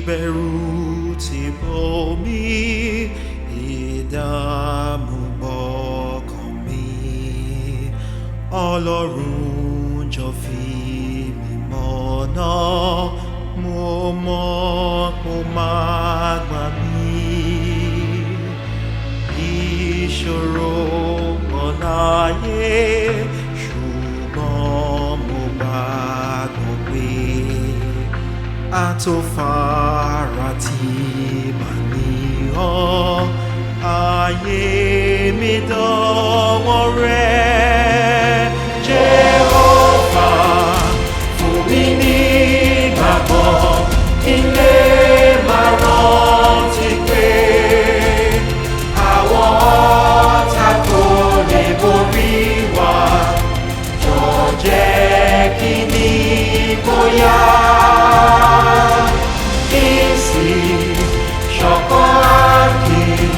ìbẹ̀rù tí bomi ìdààmú bọ́kàn mi. Ọlọ́run jọ fi mí mọ̀nà, mo mọ̀ kó máa gbà mí. Ìṣòro pọ̀ láyé, ṣùgbọ́n mo gbàgbọ́ pé àtòfara tí màá ní ọ́, ayé mi dọ̀wọ́ rẹ̀. Jèhófà, fún mi ní ìgbàgbọ́ kí n lè máa rántí pé àwọn ọ̀tá kò lè borí wa. Jọ̀ọ́ jẹ́ kí n ní ìgboyà, kí n sì ṣọ̀kan akin,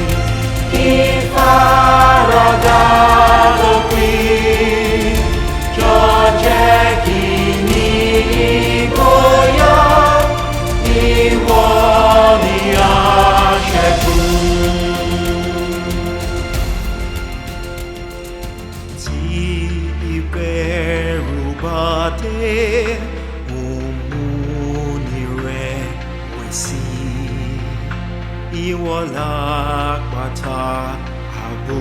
kí n faradà lópin. Jọ̀ọ́ jẹ́ kí n ní ìgboyà, ìwọ ni aṣẹ́gun. Tí ìbẹ̀rù bá dé, ìwọ làpáta ààbò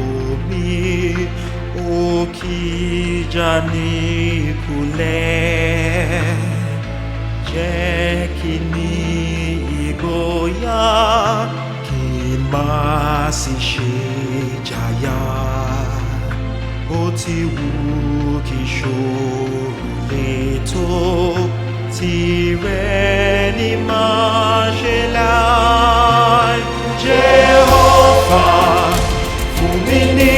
mi, òkìjà ní ìkúlẹ̀. Jẹ́ kí n ní ìgboyà, kí n má sì ṣe jáyà. Bó ti wù kí ìṣòro lè tó, tìrẹ ni màá ṣe láì. Jèhófà, fún mi ní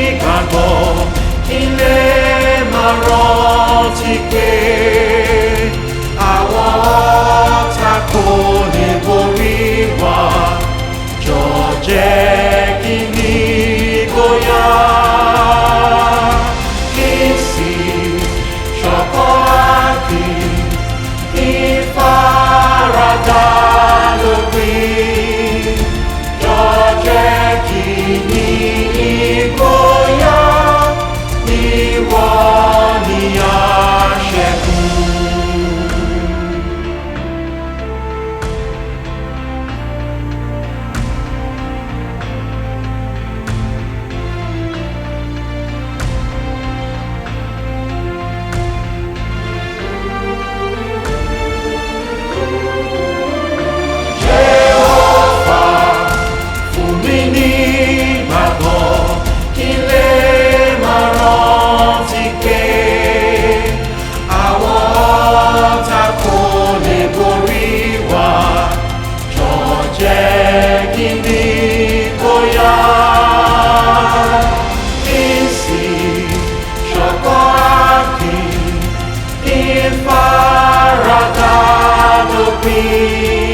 ìgbàgbọ́ kí n lè máa rántí pé àwọn ọ̀tá kò lè borí wa. Jọ̀ọ́ jẹ́ kí n ní ìgboyà, kí n sì ṣọ̀kan akin, kí n faradà lópin. Jọ̀ọ́ jẹ́ kí n ní ìgboyà, ìwọ ni aṣẹ́gun. Faradà lópin.